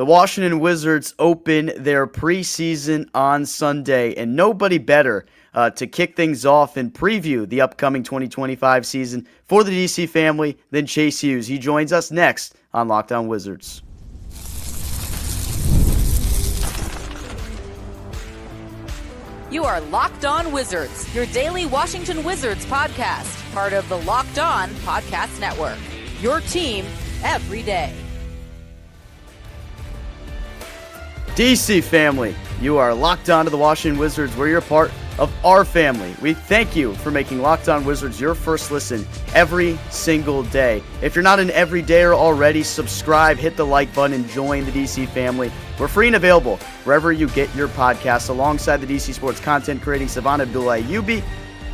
The Washington Wizards open their preseason on Sunday, and nobody better to kick things off and preview the upcoming 2025 season for the DC family than Chase Hughes. He joins us next on Locked On Wizards. You are Locked On Wizards, your daily Washington Wizards podcast, part of the Locked On Podcast Network. Your team every day. DC family, you are locked on to the Washington Wizards. We're your part of our family. We thank you for making Locked On Wizards your first listen every single day. If you're not an everydayer already, subscribe, hit the like button, and join the DC family. We're free and available wherever you get your podcasts, alongside the DC Sports content creating Savannah Abdullah-Ayubi.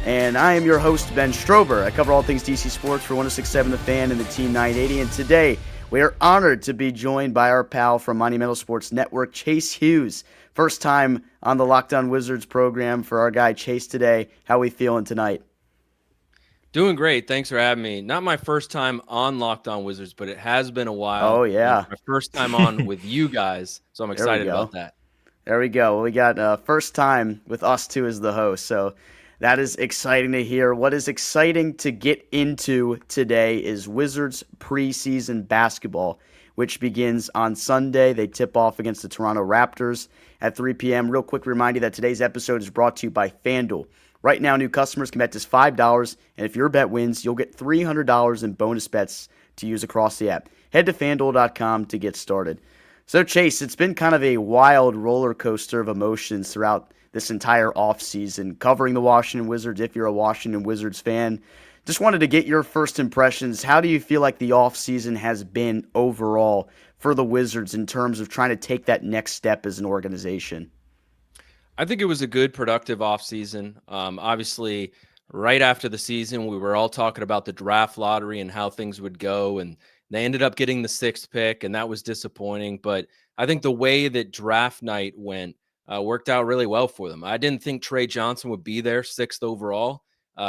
And I am your host, Ben Strober. I cover all things DC Sports for 106.7 The Fan and the Team 980. And today, we are honored to be joined by our pal from Monumental Sports Network, Chase Hughes. First time on the Locked On Wizards program for our guy Chase today. How we feeling tonight? Doing great. Thanks for having me. Not my first time on Locked On Wizards, but it has been a while. Oh, yeah. My first time on with you guys, so I'm excited about that. There we go. We got first time with us two as the host, so that is exciting to hear. What is exciting to get into today is Wizards preseason basketball, which begins on Sunday. They tip off against the Toronto Raptors at 3 p.m. Real quick reminder that today's episode is brought to you by FanDuel. Right now, new customers can bet just $5, and if your bet wins, you'll get $300 in bonus bets to use across the app. Head to FanDuel.com to get started. So, Chase, it's been kind of a wild roller coaster of emotions throughout this entire offseason, covering the Washington Wizards. If you're a Washington Wizards fan, just wanted to get your first impressions. How do you feel like the offseason has been overall for the Wizards in terms of trying to take that next step as an organization? I think it was a good, productive offseason. Obviously, right after the season, we were all talking about the draft lottery and how things would go, and they ended up getting the 6th pick, and that was disappointing. But I think the way that draft night went worked out really well for them. I didn't think Trey Johnson would be there 6th overall.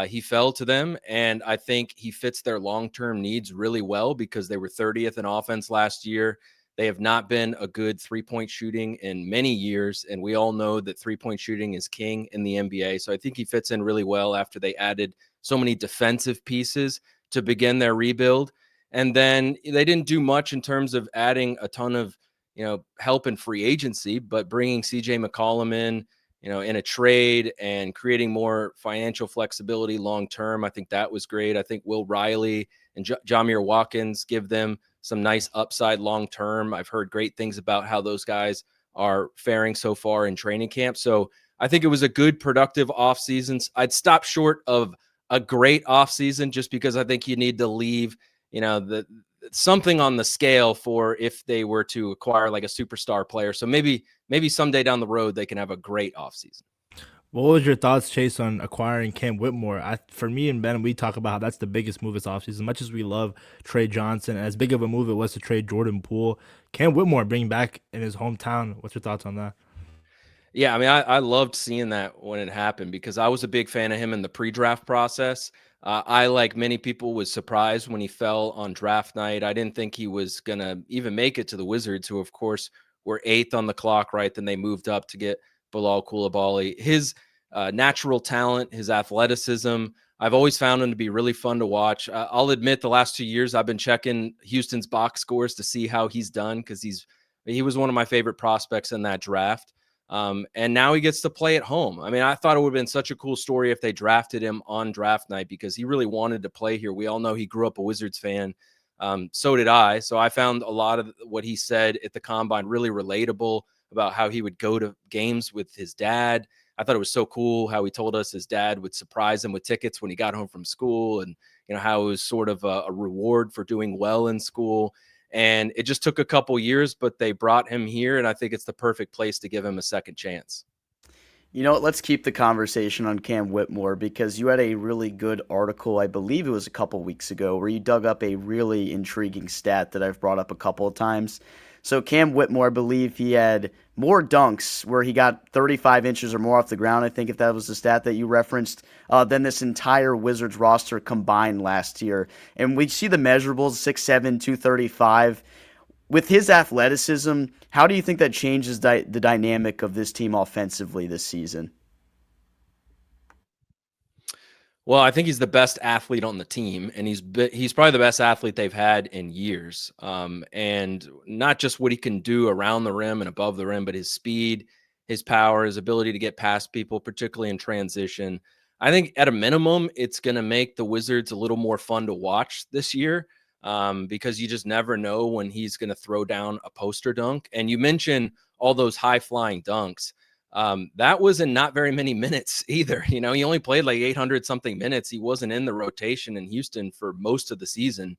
He fell to them, and I think he fits their long-term needs really well because they were 30th in offense last year. They have not been a good three-point shooting in many years, and we all know that three-point shooting is king in the NBA. So I think he fits in really well after they added so many defensive pieces to begin their rebuild. And then they didn't do much in terms of adding a ton of help in free agency, but bringing CJ McCollum in a trade and creating more financial flexibility long-term. I think that was great. I think Will Riley and Jamir Watkins give them some nice upside long-term. I've heard great things about how those guys are faring so far in training camp. So I think it was a good, productive offseason. I'd stop short of a great offseason just because I think you need to leave, something on the scale for if they were to acquire like a superstar player. So maybe someday down the road they can have a great offseason. What was your thoughts, Chase, on acquiring Cam Whitmore? For me and Ben, we talk about how that's the biggest move this offseason. As much as we love Trey Johnson, as big of a move it was to trade Jordan Poole, Cam Whitmore bringing back in his hometown. What's your thoughts on that? Yeah, I mean, I loved seeing that when it happened because I was a big fan of him in the pre-draft process. I, like many people, was surprised when he fell on draft night. I didn't think he was going to even make it to the Wizards, who, of course, were 8th on the clock, right? Then they moved up to get Bilal Coulibaly. His natural talent, his athleticism, I've always found him to be really fun to watch. I'll admit the last 2 years I've been checking Houston's box scores to see how he's done because he was one of my favorite prospects in that draft. And now he gets to play at home. I mean, I thought it would have been such a cool story if they drafted him on draft night because he really wanted to play here. We all know he grew up a Wizards fan. So did I. So I found a lot of what he said at the Combine really relatable about how he would go to games with his dad. I thought it was so cool how he told us his dad would surprise him with tickets when he got home from school and, how it was sort of a reward for doing well in school. And it just took a couple years, but they brought him here, and I think it's the perfect place to give him a second chance. You know what? Let's keep the conversation on Cam Whitmore because you had a really good article, I believe it was a couple weeks ago, where you dug up a really intriguing stat that I've brought up a couple of times. So Cam Whitmore, I believe he had more dunks where he got 35 inches or more off the ground, I think if that was the stat that you referenced, than this entire Wizards roster combined last year. And we see the measurables, 6'7", 235. with his athleticism, how do you think that changes the dynamic of this team offensively this season? Well, I think he's the best athlete on the team, and he's probably the best athlete they've had in years. And not just what he can do around the rim and above the rim, but his speed, his power, his ability to get past people, particularly in transition. I think at a minimum, it's going to make the Wizards a little more fun to watch this year, because you just never know when he's going to throw down a poster dunk. And you mentioned all those high flying dunks. That was in not very many minutes either. You know, he only played like 800 something minutes. He wasn't in the rotation in Houston for most of the season.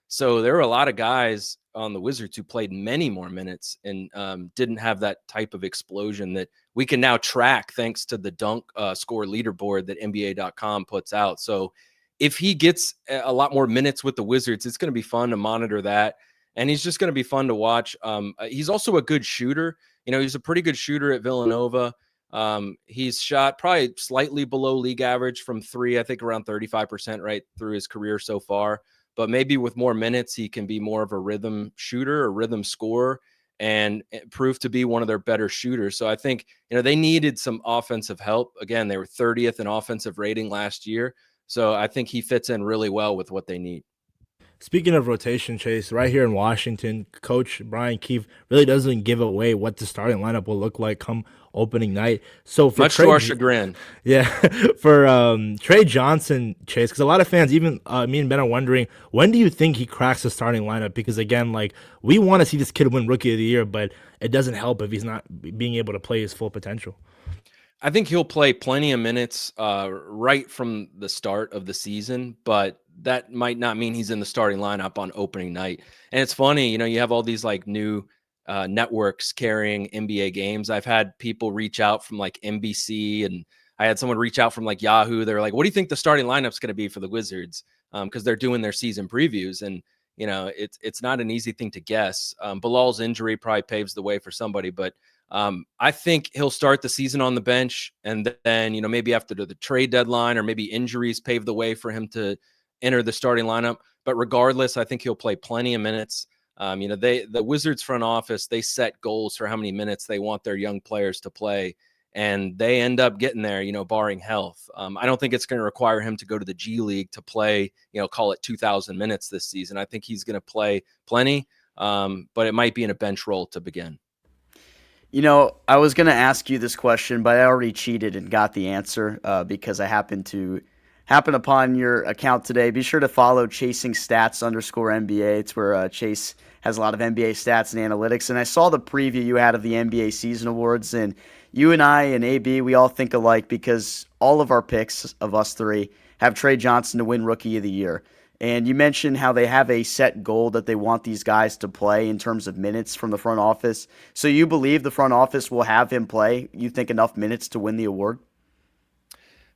So there were a lot of guys on the Wizards who played many more minutes and didn't have that type of explosion that we can now track thanks to the dunk score leaderboard that NBA.com puts out. So if he gets a lot more minutes with the Wizards, it's going to be fun to monitor that. And he's just going to be fun to watch. He's also a good shooter. You know, he's a pretty good shooter at Villanova. He's shot probably slightly below league average from three, I think around 35% right through his career so far. But maybe with more minutes, he can be more of a rhythm shooter, a rhythm scorer, and prove to be one of their better shooters. So I think, you know, they needed some offensive help. Again, they were 30th in offensive rating last year. So I think he fits in really well with what they need. Speaking of rotation, Chase, right here in Washington, Coach Brian Keefe really doesn't give away what the starting lineup will look like come opening night. So for Much to our chagrin. Yeah, for Trey Johnson, Chase, because a lot of fans, even me and Ben, are wondering, when do you think he cracks the starting lineup? Because again, like, we want to see this kid win Rookie of the Year, but it doesn't help if he's not being able to play his full potential. I think he'll play plenty of minutes right from the start of the season, but that might not mean he's in the starting lineup on opening night. And it's funny, you know, you have all these like new networks carrying NBA games. I've had people reach out from like NBC, and I had someone reach out from like Yahoo. They're like, "What do you think the starting lineup's going to be for the Wizards?" Because they're doing their season previews, and you know, it's not an easy thing to guess. Bilal's injury probably paves the way for somebody, but I think he'll start the season on the bench, and then, you know, maybe after the trade deadline or maybe injuries pave the way for him to enter the starting lineup. But regardless, I think he'll play plenty of minutes. You know, the Wizards front office, they set goals for how many minutes they want their young players to play, and they end up getting there, you know, barring health. I don't think it's going to require him to go to the G League to play, you know, call it 2,000 minutes this season. I think he's going to play plenty, but it might be in a bench role to begin. You know, I was going to ask you this question, but I already cheated and got the answer because I happened upon your account today. Be sure to follow Chasing Stats _NBA. It's where Chase has a lot of NBA stats and analytics. And I saw the preview you had of the NBA season awards, and you and I and AB, we all think alike because all of our picks of us three have Trey Johnson to win Rookie of the Year. And you mentioned how they have a set goal that they want these guys to play in terms of minutes from the front office. So you believe the front office will have him play, you think, enough minutes to win the award?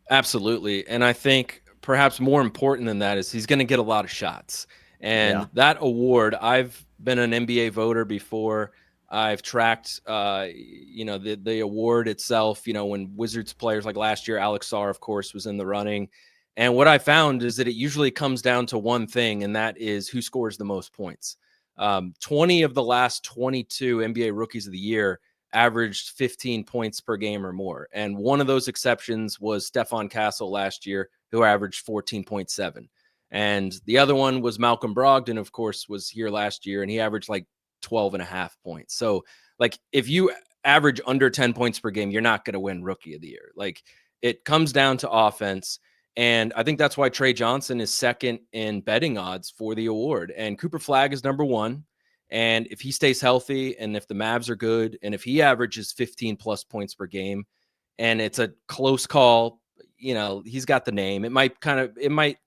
Absolutely. And I think perhaps more important than that is he's going to get a lot of shots. And that award, I've been an NBA voter before. I've tracked, you know, the award itself, you know, when Wizards players like last year, Alex Sarr, of course, was in the running. And what I found is that it usually comes down to one thing, and that is who scores the most points. 20 of the last 22 NBA Rookies of the Year averaged 15 points per game or more. And one of those exceptions was Stephon Castle last year, who averaged 14.7. And the other one was Malcolm Brogdon, of course, was here last year, and he averaged like 12 and a half points. So, like, if you average under 10 points per game, you're not going to win Rookie of the Year. Like, it comes down to offense. And I think that's why Trey Johnson is second in betting odds for the award. And Cooper Flagg is number one. And if he stays healthy, and if the Mavs are good, and if he averages 15 plus points per game, and it's a close call, you know, he's got the name. It might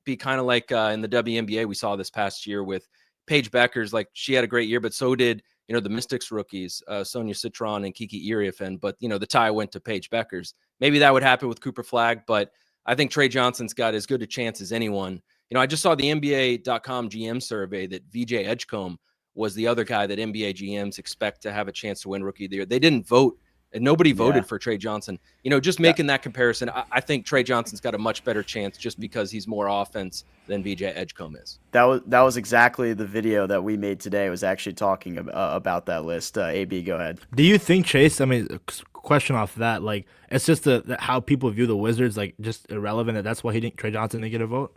be kind of like in the WNBA we saw this past year with Paige Beckers. Like, she had a great year, but so did, you know, the Mystics rookies, Sonia Citron and Kiki Iriafen. But, you know, the tie went to Paige Beckers. Maybe that would happen with Cooper Flagg, but I think Trey Johnson's got as good a chance as anyone. You know, I just saw the NBA.com GM survey that VJ Edgecombe was the other guy that NBA GMs expect to have a chance to win Rookie of the Year. They didn't vote and nobody voted Yeah. for Trey Johnson. Just making that comparison, I think Trey Johnson's got a much better chance just because he's more offense than VJ Edgecombe is. That was exactly the video that we made today. Was actually talking about that list. AB, go ahead. Do you think Chase? I mean, question off that, like it's just how people view the Wizards, like just irrelevant. That's why Trey Johnson didn't get a vote.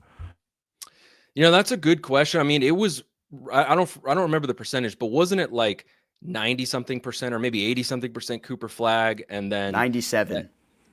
That's a good question. I mean, it was I don't remember the percentage, but wasn't it like 90-something% or maybe 80-something% Cooper Flag and then 97?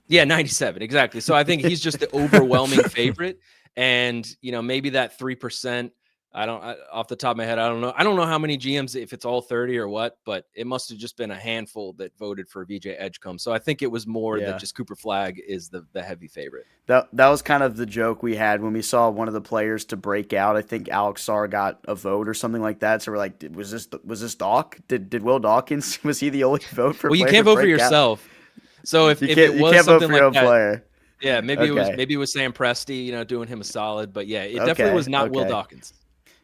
Yeah, 97 exactly. So I think he's just the overwhelming favorite, and maybe that 3%. Off the top of my head, I don't know. I don't know how many GMs, if it's all 30 or what, but it must have just been a handful that voted for VJ Edgecombe. So I think it was more that just Cooper Flag is the heavy favorite. That was kind of the joke we had when we saw one of the players to break out. I think Alex Sarr got a vote or something like that. So we're like, was this Doc? Did Will Dawkins, was he the only vote for? Well, you can't vote for yourself. So if it was something like that, player. Yeah, maybe it was Sam Presti, doing him a solid, but yeah, it definitely was not Will Dawkins.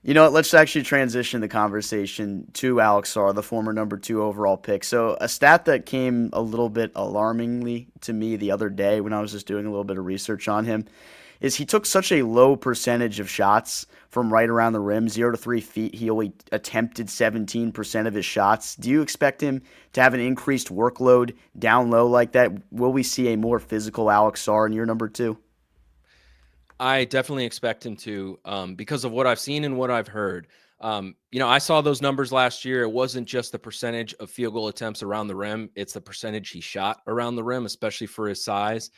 You know what? Let's actually transition the conversation to Alex Sarr, the former number 2 overall pick. So a stat that came a little bit alarmingly to me the other day when I was just doing a little bit of research on him is he took such a low percentage of shots from right around the rim, 0 to 3 feet. He only attempted 17% of his shots. Do you expect him to have an increased workload down low like that? Will we see a more physical Alex Sarr in year number 2? I definitely expect him to, because of what I've seen and what I've heard. I saw those numbers last year. It wasn't just the percentage of field goal attempts around the rim. It's the percentage he shot around the rim, especially for his size.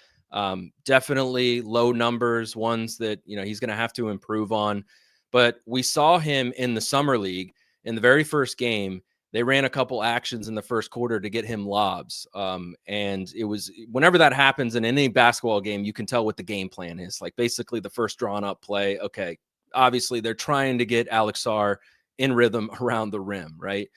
Definitely low numbers, ones that, he's going to have to improve on. But we saw him in the summer league in the very first game. They ran a couple actions in the first quarter to get him lobs. And it was whenever that happens in any basketball game, you can tell what the game plan is. Like basically the first drawn up play. Okay, obviously they're trying to get Alex Sarr in rhythm around the rim, right?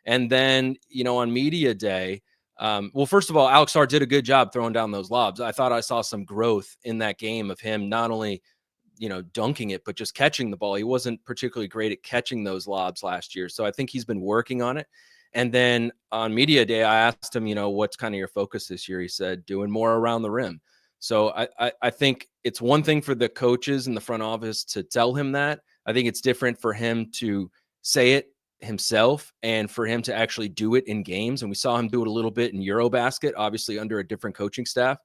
And then, on media day, well, first of all, Alex Sarr did a good job throwing down those lobs. I thought I saw some growth in that game of him not only dunking it, but just catching the ball. He wasn't particularly great at catching those lobs last year. So I think he's been working on it. And then on media day, I asked him, what's kind of your focus this year? He said, doing more around the rim. So I think it's one thing for the coaches in the front office to tell him that. I think it's different for him to say it himself and for him to actually do it in games. And we saw him do it a little bit in Eurobasket, obviously under a different coaching staff.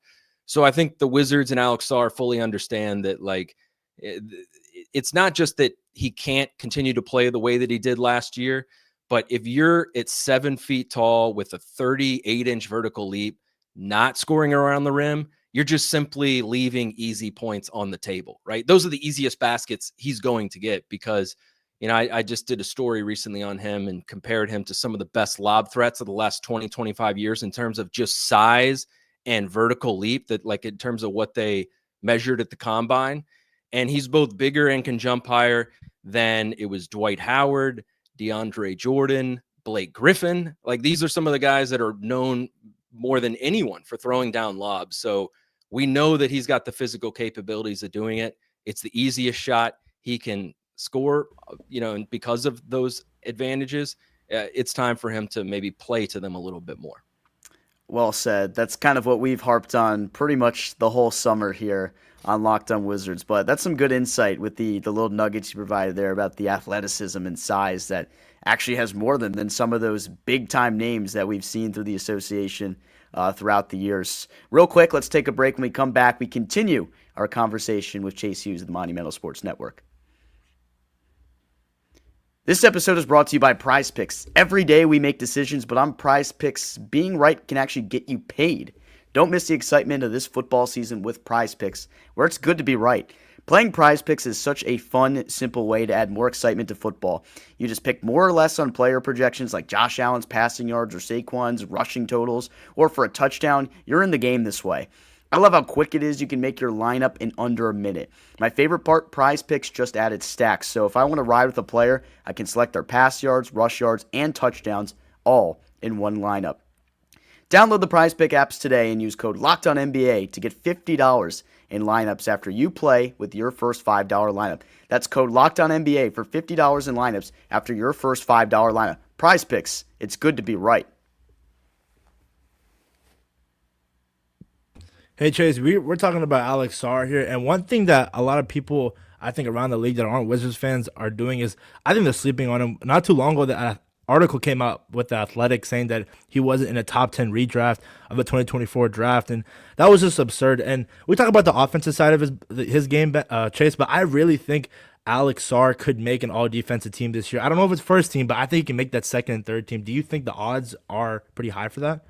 So I think the Wizards and Alex Sarr fully understand that, like, it's not just that he can't continue to play the way that he did last year, but if you're at 7 feet tall with a 38-inch vertical leap, not scoring around the rim, you're just simply leaving easy points on the table, right? Those are the easiest baskets he's going to get because, I just did a story recently on him and compared him to some of the best lob threats of the last 20, 25 years in terms of just size and vertical leap, that like in terms of what they measured at the combine. And he's both bigger and can jump higher than it was Dwight Howard, DeAndre Jordan, Blake Griffin. Like these are some of the guys that are known more than anyone for throwing down lobs. So we know that he's got the physical capabilities of doing it. It's the easiest shot he can score, and because of those advantages, it's time for him to maybe play to them a little bit more. Well said. That's kind of what we've harped on pretty much the whole summer here on Locked On Wizards. But that's some good insight with the little nuggets you provided there about the athleticism and size that actually has more than some of those big-time names that we've seen through the association throughout the years. Real quick, let's take a break. When we come back, we continue our conversation with Chase Hughes of the Monumental Sports Network. This episode is brought to you by Prize Picks. Every day we make decisions, but on Prize Picks, being right can actually get you paid. Don't miss the excitement of this football season with Prize Picks, where it's good to be right. Playing Prize Picks is such a fun, simple way to add more excitement to football. You just pick more or less on player projections like Josh Allen's passing yards or Saquon's rushing totals, or for a touchdown, you're in the game this way. I love how quick it is. You can make your lineup in under a minute. My favorite part, Prize Picks just added stacks. So if I want to ride with a player, I can select their pass yards, rush yards, and touchdowns all in one lineup. Download the Prize Pick apps today and use code LOCKEDONNBA to get $50 in lineups after you play with your first $5 lineup. That's code LOCKEDONNBA for $50 in lineups after your first $5 lineup. Prize Picks, it's good to be right. Hey Chase, we're talking about Alex Sarr here, and one thing that a lot of people I think around the league that aren't Wizards fans are doing is I think they're sleeping on him. Not too long ago, the article came out with the Athletic saying that he wasn't in a top 10 redraft of the 2024 draft, and that was just absurd. And we talk about the offensive side of his game, Chase, but I really think Alex Sarr could make an all defensive team this year. I don't know if it's first team, but I think he can make that second and third team. Do you think the odds are pretty high for that?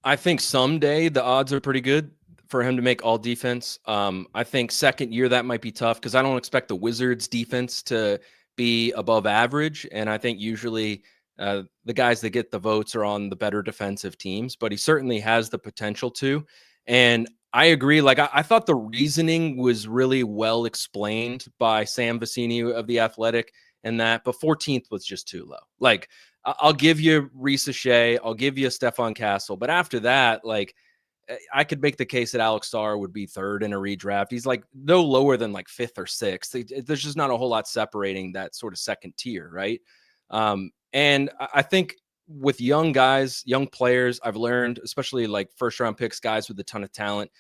I think someday the odds are pretty good for him to make all defense. I think second year that might be tough because I don't expect the Wizards defense to be above average. And I think usually the guys that get the votes are on the better defensive teams, but he certainly has the potential to. And I agree. Like I thought the reasoning was really well explained by Sam Vecini of The Athletic, and that, but 14th was just too low. Like I'll give you Risa Shea, I'll give you Stefan Castle, but after that, like I could make the case that Alex Sarr would be third in a redraft. He's like no lower than like fifth or sixth. There's just not a whole lot separating that sort of second tier, right? And I think with young guys, young players, I've learned, especially like first round picks, guys with a ton of talent,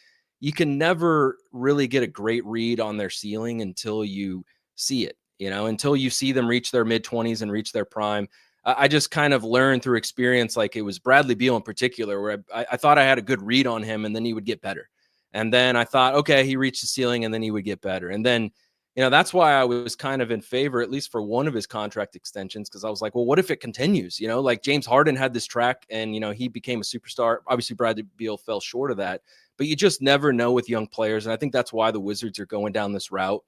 you can never really get a great read on their ceiling until you see it, until you see them reach their mid 20s and reach their prime. I just kind of learned through experience, like it was Bradley Beal in particular, where I thought I had a good read on him and then he would get better. And then I thought, okay, he reached the ceiling and then he would get better. And then, that's why I was kind of in favor, at least for one of his contract extensions, because I was like, well, what if it continues? Like James Harden had this track and, he became a superstar. Obviously, Bradley Beal fell short of that, but you just never know with young players. And I think that's why the Wizards are going down this route.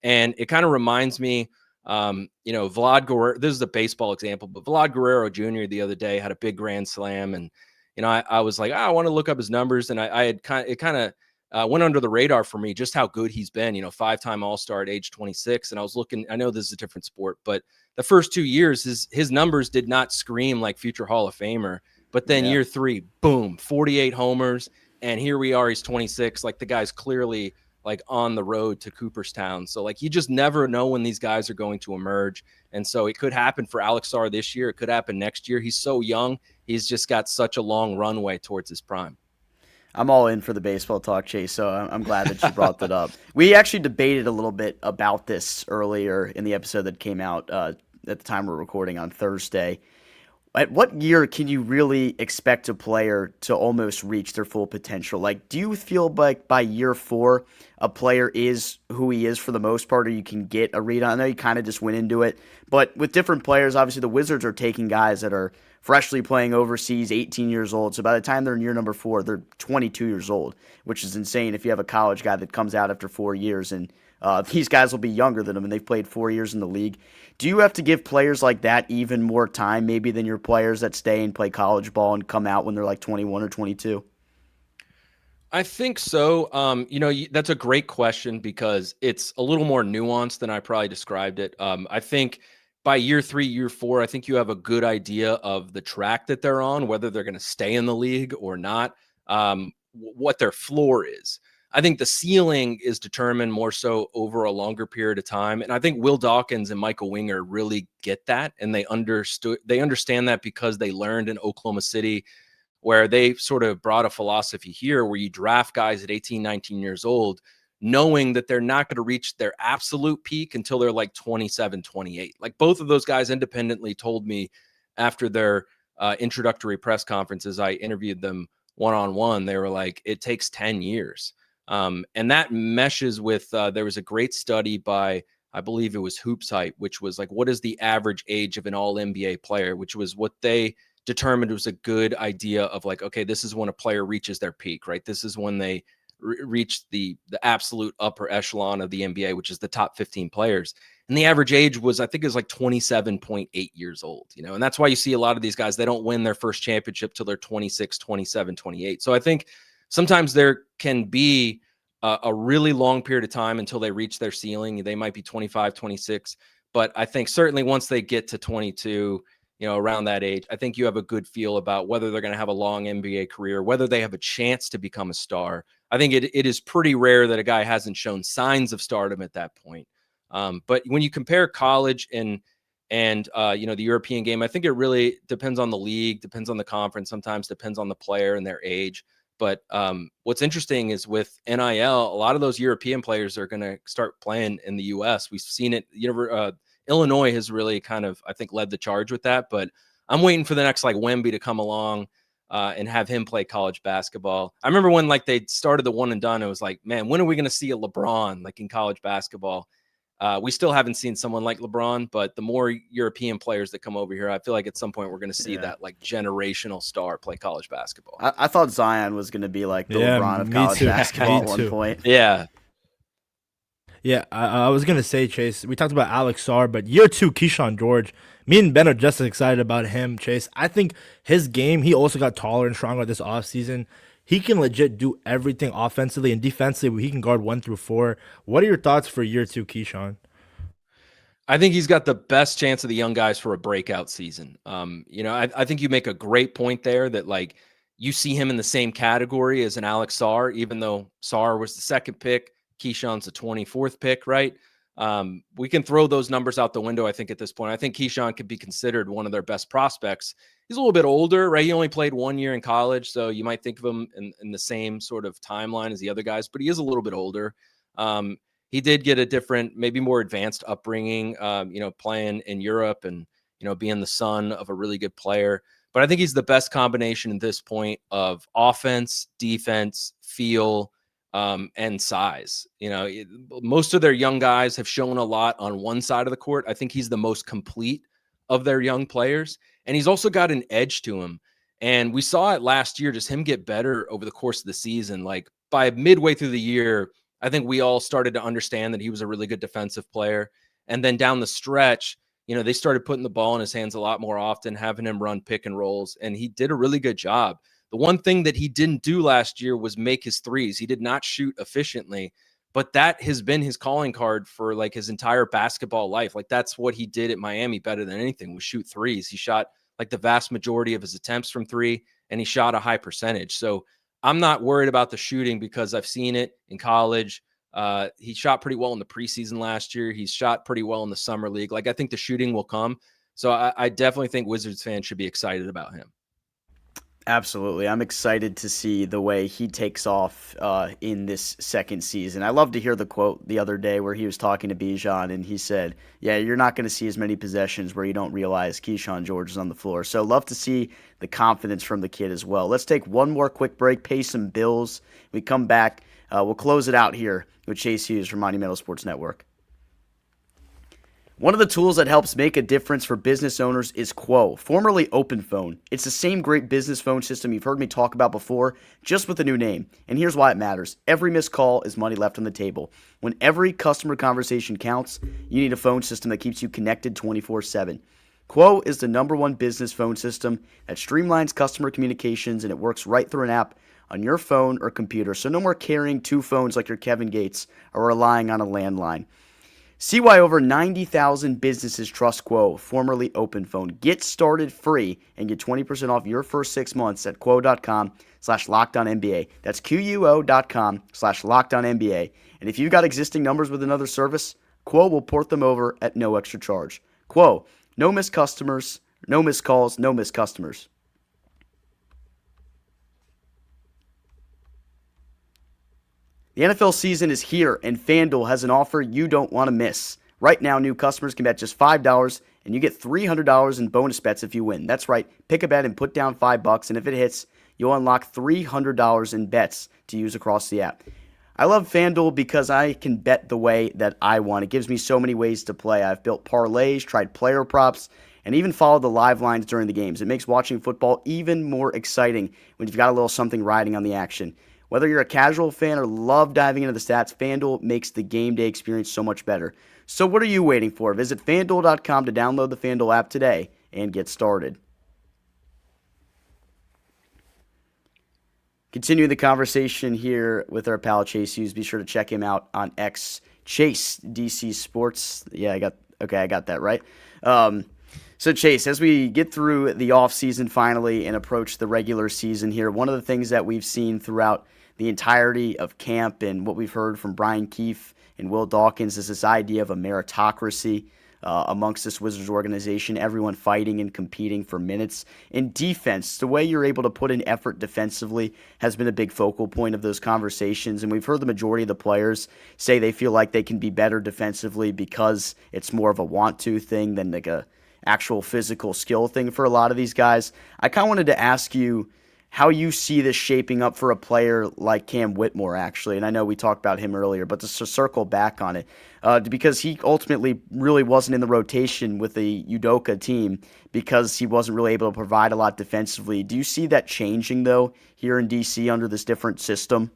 And it kind of reminds me, Vlad Guerrero, this is a baseball example, but Vlad Guerrero Jr. the other day had a big grand slam. And, I was like, I want to look up his numbers. And I had went under the radar for me just how good he's been, 5-time All-Star at age 26. And I was looking, I know this is a different sport, but the first 2 years, his numbers did not scream like future Hall of Famer. But then year 3, boom, 48 homers. And here we are, he's 26. Like the guy's clearly like on the road to Cooperstown. So like, you just never know when these guys are going to emerge. And so it could happen for Alex Sarr this year. It could happen next year. He's so young. He's just got such a long runway towards his prime. I'm all in for the baseball talk, Chase, so I'm glad that you brought that up. We actually debated a little bit about this earlier in the episode that came out at the time we're recording on Thursday. At what year can you really expect a player to almost reach their full potential? Like, do you feel like by year 4, a player is who he is for the most part, or you can get a read on? I know you kind of just went into it, but with different players, obviously the Wizards are taking guys that are freshly playing overseas, 18 years old. So by the time they're in year number 4, they're 22 years old, which is insane if you have a college guy that comes out after 4 years. And these guys will be younger than them, and they've played 4 years in the league. Do you have to give players like that even more time maybe than your players that stay and play college ball and come out when they're like 21 or 22? I think so. That's a great question because it's a little more nuanced than I probably described it. I think by year 3, year 4, I think you have a good idea of the track that they're on, whether they're going to stay in the league or not, what their floor is. I think the ceiling is determined more so over a longer period of time. And I think Will Dawkins and Michael Winger really get that. And they understand that because they learned in Oklahoma City, where they sort of brought a philosophy here where you draft guys at 18, 19 years old, knowing that they're not going to reach their absolute peak until they're like 27, 28. Like both of those guys independently told me after their introductory press conferences, I interviewed them one-on-one. They were like, it takes 10 years. And that meshes with, there was a great study by, I believe it was Hoops Hype, which was like, what is the average age of an all NBA player, which was what they determined was a good idea of like, okay, this is when a player reaches their peak, right? This is when they reach the absolute upper echelon of the NBA, which is the top 15 players. And the average age was, I think it was like 27.8 years old, and that's why you see a lot of these guys, they don't win their first championship till they're 26, 27, 28. So I think sometimes there can be a really long period of time until they reach their ceiling. They might be 25, 26, but I think certainly once they get to 22, around that age, I think you have a good feel about whether they're going to have a long NBA career, whether they have a chance to become a star. I think it is pretty rare that a guy hasn't shown signs of stardom at that point. But when you compare college and the European game, I think it really depends on the league, depends on the conference, sometimes depends on the player and their age. But what's interesting is with NIL, a lot of those European players are going to start playing in the U.S. We've seen it. Illinois has really kind of, I think, led the charge with that. But I'm waiting for the next like Wemby to come along and have him play college basketball. I remember when like they started the one and done, it was like, man, when are we going to see a LeBron like in college basketball? We still haven't seen someone like LeBron, but the more European players that come over here, I feel like at some point we're going to see that like generational star play college basketball. I thought Zion was going to be like the LeBron of college basketball at one point. Yeah. Yeah, I was going to say, Chase, we talked about Alex Sarr, but year 2, Keyshawn George, me and Ben are just as excited about him, Chase. I think his game, he also got taller and stronger this offseason. He can legit do everything offensively and defensively. He can guard 1 through 4. What are your thoughts for year 2, Keyshawn? I think he's got the best chance of the young guys for a breakout season. I think you make a great point there that like you see him in the same category as an Alex Sarr, even though Sarr was the 2nd pick. Keyshawn's the 24th pick, right? We can throw those numbers out the window, I think, at this point. I think Keyshawn could be considered one of their best prospects. He's a little bit older, right? He only played 1 year in college, so you might think of him in the same sort of timeline as the other guys, but he is a little bit older. He did get a different, maybe more advanced upbringing, playing in Europe and, being the son of a really good player. But I think he's the best combination at this point of offense, defense, feel, and size. Most of their young guys have shown a lot on one side of the court. I think he's the most complete of their young players, and he's also got an edge to him. And we saw it last year, just him get better over the course of the season. Like by midway through the year, I think we all started to understand that he was a really good defensive player. And then down the stretch, they started putting the ball in his hands a lot more often, having him run pick and rolls, and he did a really good job. The one thing that he didn't do last year was make his threes. He did not shoot efficiently, but that has been his calling card for like his entire basketball life. Like that's what he did at Miami better than anything, was shoot threes. He shot like the vast majority of his attempts from 3, and he shot a high percentage. So I'm not worried about the shooting because I've seen it in college. He shot pretty well in the preseason last year. He's shot pretty well in the summer league. Like I think the shooting will come. So I definitely think Wizards fans should be excited about him. Absolutely. I'm excited to see the way he takes off in this second season. I love to hear the quote the other day where he was talking to Bijan and he said, yeah, you're not going to see as many possessions where you don't realize Keyshawn George is on the floor. So love to see the confidence from the kid as well. Let's take one more quick break, pay some bills. We come back. We'll close it out here with Chase Hughes from Monumental Sports Network. One of the tools that helps make a difference for business owners is Quo, formerly OpenPhone. It's the same great business phone system you've heard me talk about before, just with a new name. And here's why it matters. Every missed call is money left on the table. When every customer conversation counts, you need a phone system that keeps you connected 24/7. Quo is the #1 business phone system that streamlines customer communications, and it works right through an app on your phone or computer. So no more carrying 2 phones like you're Kevin Gates or relying on a landline. See why over 90,000 businesses trust Quo, formerly OpenPhone. Get started free and get 20% off your first 6 months at quo.com/LockedOnNBA. That's QUO.com/LockedOnNBA. And if you've got existing numbers with another service, Quo will port them over at no extra charge. Quo, no missed customers, no missed calls, no missed customers. The NFL season is here, and FanDuel has an offer you don't want to miss. Right now, new customers can bet just $5, and you get $300 in bonus bets if you win. That's right. Pick a bet and put down $5, and if it hits, you'll unlock $300 in bets to use across the app. I love FanDuel because I can bet the way that I want. It gives me so many ways to play. I've built parlays, tried player props, and even followed the live lines during the games. It makes watching football even more exciting when you've got a little something riding on the action. Whether you're a casual fan or love diving into the stats, FanDuel makes the game day experience so much better. So what are you waiting for? Visit FanDuel.com to download the FanDuel app today and get started. Continuing the conversation here with our pal Chase Hughes. Be sure to check him out on X, Chase DC Sports. Yeah, I got that right. So Chase, as we get through the offseason finally and approach the regular season here, one of the things that we've seen throughout the entirety of camp and what we've heard from Brian Keefe and Will Dawkins is this idea of a meritocracy. amongst this Wizards organization, everyone fighting and competing for minutes. In defense, the way you're able to put in effort defensively has been a big focal point of those conversations, and we've heard the majority of the players say they feel like they can be better defensively because it's more of a want-to thing than like a actual physical skill thing for a lot of these guys. I kind of wanted to ask you how you see this shaping up for a player like Cam Whitmore, actually. And I know we talked about him earlier, but just to circle back on it, because he ultimately really wasn't in the rotation with the Udoka team because he wasn't really able to provide a lot defensively. Do you see that changing, though, here in DC under this different system?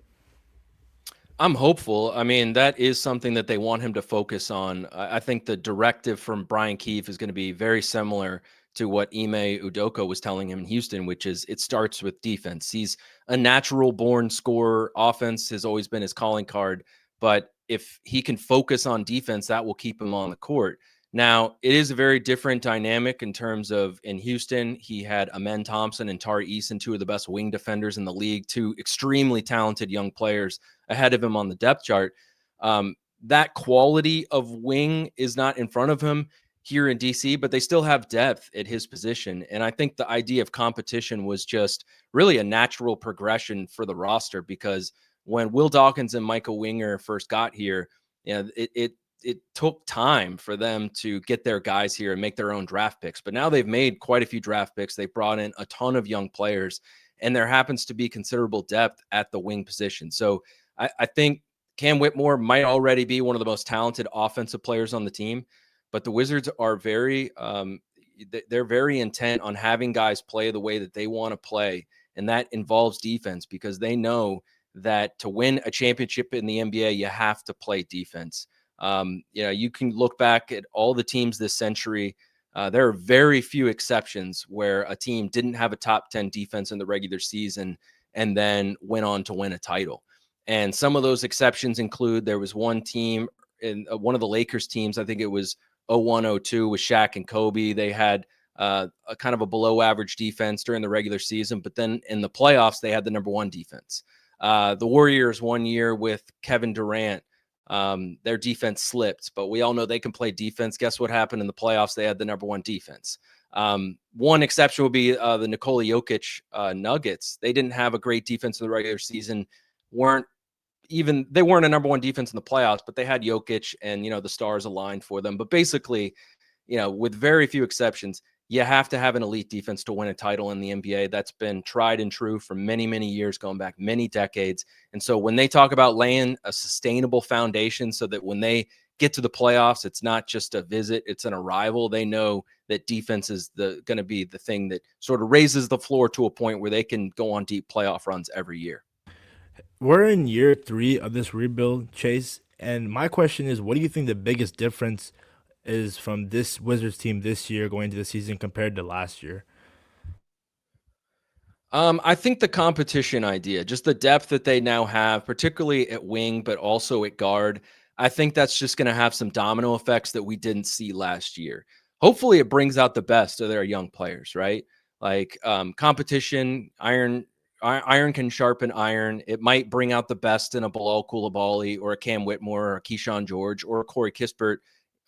I'm hopeful. I mean, that is something that they want him to focus on. I think the directive from Brian Keefe is going to be very similar to what Ime Udoka was telling him in Houston, which is it starts with defense. He's a natural born scorer. Offense has always been his calling card, but if he can focus on defense, that will keep him on the court. Now, it is a very different dynamic in terms of in Houston, he had Amen Thompson and Tari Eason, two of the best wing defenders in the league, two extremely talented young players ahead of him on the depth chart. That quality of wing is not in front of him here in DC, but they still have depth at his position. And I think the idea of competition was just really a natural progression for the roster because when Will Dawkins and Michael Winger first got here, you know, it took time for them to get their guys here and make their own draft picks. But now they've made quite a few draft picks. They've brought in a ton of young players, and there happens to be considerable depth at the wing position. So I think Cam Whitmore might already be one of the most talented offensive players on the team, but the Wizards are they're very intent on having guys play the way that they want to play. And that involves defense because they know that to win a championship in the NBA, you have to play defense. You can look back at all the teams this century. There are very few exceptions where a team didn't have a top 10 defense in the regular season and then went on to win a title. And some of those exceptions include there was one team in one of the Lakers teams, I think it was 01-02 with Shaq and Kobe. They had a kind of a below average defense during the regular season, but then in the playoffs, they had the number one defense. The Warriors one year with Kevin Durant, their defense slipped, but we all know they can play defense. Guess what happened in the playoffs? They had the number one defense. One exception would be the Nikola Jokic Nuggets. They didn't have a great defense in the regular season, they weren't a number one defense in the playoffs, but they had Jokic and, the stars aligned for them. But basically, with very few exceptions, you have to have an elite defense to win a title in the NBA. That's been tried and true for many, many years, going back many decades. And so when they talk about laying a sustainable foundation so that when they get to the playoffs, it's not just a visit, it's an arrival. They know that defense is going to be the thing that sort of raises the floor to a point where they can go on deep playoff runs every year. We're in year 3 of this rebuild, Chase, and my question is, what do you think the biggest difference is from this Wizards team this year going into the season compared to last year? I think the competition idea, just the depth that they now have, particularly at wing, but also at guard, I think that's just going to have some domino effects that we didn't see last year. Hopefully it brings out the best of their young players, right? Like competition, iron can sharpen iron. It might bring out the best in a Bilal Coulibaly or a Cam Whitmore or a Keyshawn George or a Corey Kispert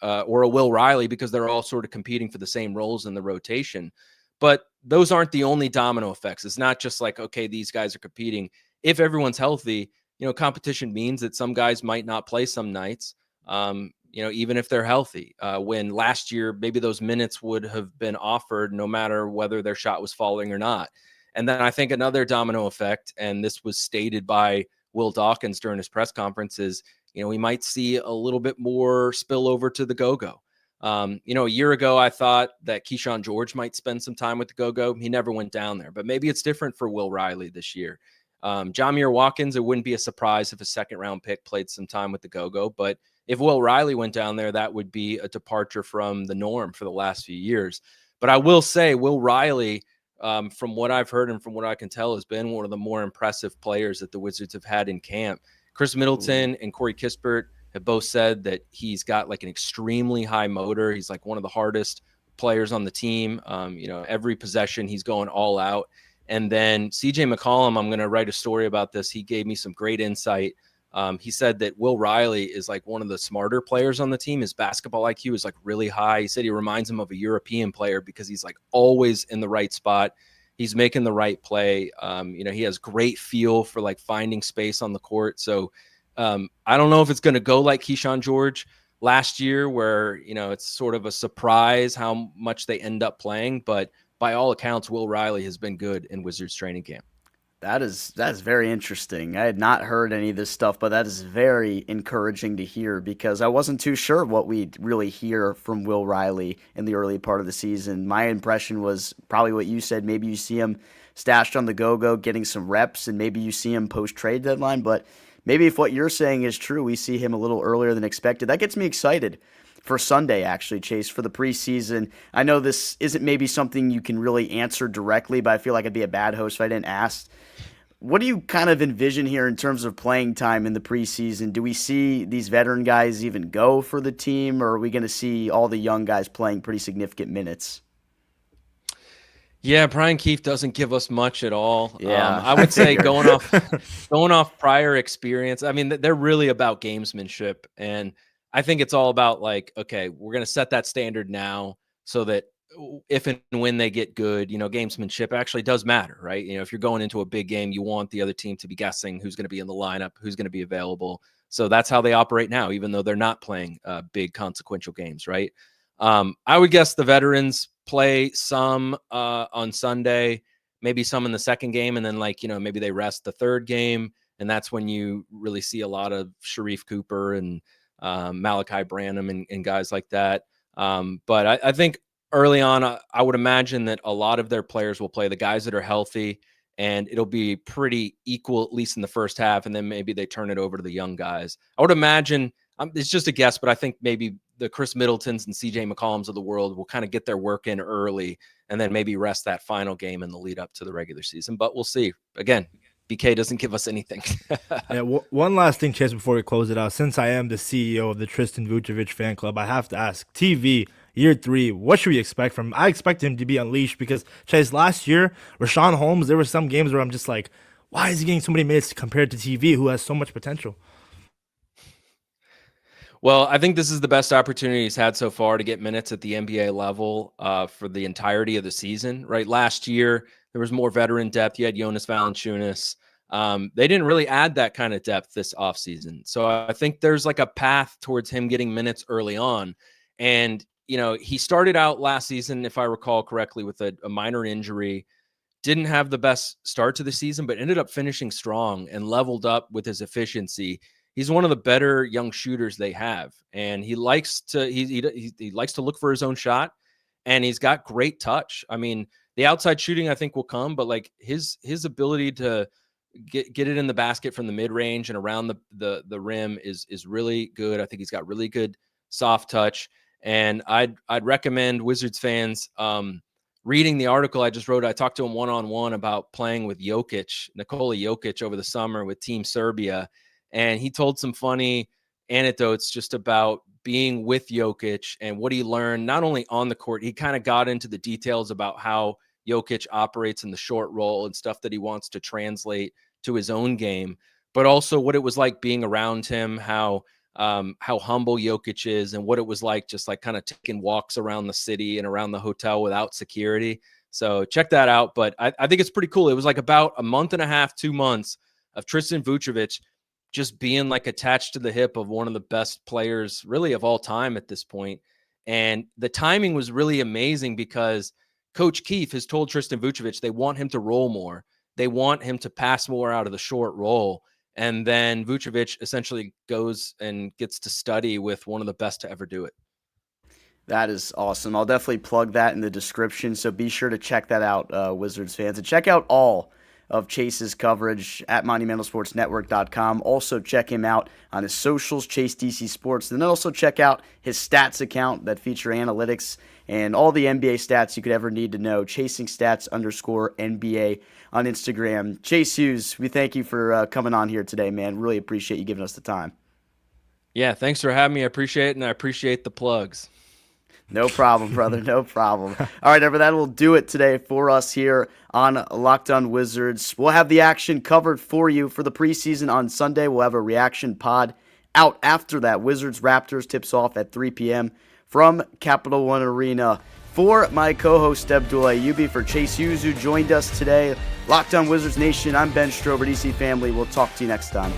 or a Will Riley because they're all sort of competing for the same roles in the rotation. But those aren't the only domino effects. It's not just like, okay, these guys are competing. If everyone's healthy, competition means that some guys might not play some nights, even if they're healthy. When last year, maybe those minutes would have been offered no matter whether their shot was falling or not. And then I think another domino effect, and this was stated by Will Dawkins during his press conference, is, we might see a little bit more spillover to the go-go. A year ago, I thought that Keyshawn George might spend some time with the go-go. He never went down there, but maybe it's different for Will Riley this year. Jamir Watkins, it wouldn't be a surprise if a second-round pick played some time with the go-go, but if Will Riley went down there, that would be a departure from the norm for the last few years. But I will say Will Riley, from what I've heard and from what I can tell, has been one of the more impressive players that the Wizards have had in camp. Chris Middleton and Corey Kispert have both said that he's got like an extremely high motor. He's like one of the hardest players on the team. Every possession he's going all out. And then CJ McCollum, I'm going to write a story about this. He gave me some great insight He said that Will Riley is like one of the smarter players on the team. His basketball IQ is like really high. He said he reminds him of a European player because he's like always in the right spot. He's making the right play. He has great feel for like finding space on the court. So I don't know if it's going to go like Keyshawn George last year, where, it's sort of a surprise how much they end up playing. But by all accounts, Will Riley has been good in Wizards training camp. That is very interesting. I had not heard any of this stuff, but that is very encouraging to hear because I wasn't too sure what we'd really hear from Will Riley in the early part of the season. My impression was probably what you said. Maybe you see him stashed on the go-go, getting some reps, and maybe you see him post-trade deadline. But maybe if what you're saying is true, we see him a little earlier than expected. That gets me excited for Sunday, actually, Chase, for the preseason. I know this isn't maybe something you can really answer directly, but I feel like I'd be a bad host if I didn't ask. What do you kind of envision here in terms of playing time in the preseason? Do we see these veteran guys even go for the team, or are we going to see all the young guys playing pretty significant minutes? Yeah, Brian Keefe doesn't give us much at all. Yeah, I would say going off prior experience, I mean, they're really about gamesmanship. And I think it's all about like, okay, we're going to set that standard now so that if and when they get good, gamesmanship actually does matter, right? If you're going into a big game, you want the other team to be guessing who's going to be in the lineup, who's going to be available. So that's how they operate now, even though they're not playing big consequential games, right? I would guess the veterans play some on Sunday, maybe some in the second game, and then maybe they rest the third game, and that's when you really see a lot of Sharif Cooper and Malachi Branham and guys like that. But I think early on, I would imagine that a lot of their players will play, the guys that are healthy, and it'll be pretty equal, at least in the first half, and then maybe they turn it over to the young guys. I would imagine, it's just a guess, but I think maybe the Chris Middletons and CJ McCollums of the world will kind of get their work in early and then maybe rest that final game in the lead up to the regular season. But we'll see. Again, BK doesn't give us anything. Yeah, one last thing, Chase, before we close it out. Since I am the CEO of the Tristan Vukcevic fan club, I have to ask, TV, year 3, what should we expect from him? I expect him to be unleashed because, Chase, last year, Rashawn Holmes, there were some games where I'm just like, why is he getting so many minutes compared to TV, who has so much potential? Well, I think this is the best opportunity he's had so far to get minutes at the NBA level for the entirety of the season, right? Last year, there was more veteran depth. You had Jonas Valanciunas. They didn't really add that kind of depth this offseason. So I think there's like a path towards him getting minutes early on. And, he started out last season, if I recall correctly, with a minor injury. Didn't have the best start to the season, but ended up finishing strong and leveled up with his efficiency. He's one of the better young shooters they have, and he likes to he likes to look for his own shot, and he's got great touch. I mean, the outside shooting I think will come, but like his ability to get it in the basket from the mid range and around the rim is really good. I think he's got really good soft touch, and I'd recommend Wizards fans reading the article I just wrote. I talked to him one-on-one about playing with Nikola Jokic over the summer with Team Serbia. And he told some funny anecdotes just about being with Jokic and what he learned, not only on the court. He kind of got into the details about how Jokic operates in the short roll and stuff that he wants to translate to his own game, but also what it was like being around him, how humble Jokic is, and what it was like just like kind of taking walks around the city and around the hotel without security. So check that out. But I think it's pretty cool. It was like about a month and a half, 2 months of Tristan Vukcevic just being like attached to the hip of one of the best players really of all time at this point. And the timing was really amazing because Coach Keefe has told Tristan Vukcevic they want him to roll more. They want him to pass more out of the short roll. And then Vukcevic essentially goes and gets to study with one of the best to ever do it. That is awesome. I'll definitely plug that in the description, so be sure to check that out, Wizards fans. And check out all of Chase's coverage at monumentalsportsnetwork.com. Also check him out on his socials, Chase DC Sports. And then also check out his stats account that feature analytics and all the NBA stats you could ever need to know, ChasingStats_NBA on Instagram. Chase Hughes, we thank you for coming on here today, man. Really appreciate you giving us the time. Yeah, thanks for having me. I appreciate it, and I appreciate the plugs. No problem, brother. No problem. All right, everyone, that will do it today for us here on Locked On Wizards. We'll have the action covered for you for the preseason on Sunday. We'll have a reaction pod out after that. Wizards Raptors tips off at 3 p.m. from Capital One Arena. For my co-host Abdul Ayyubi, for Chase Hughes, who joined us today, Locked On Wizards Nation, I'm Ben Strober, DC family. We'll talk to you next time.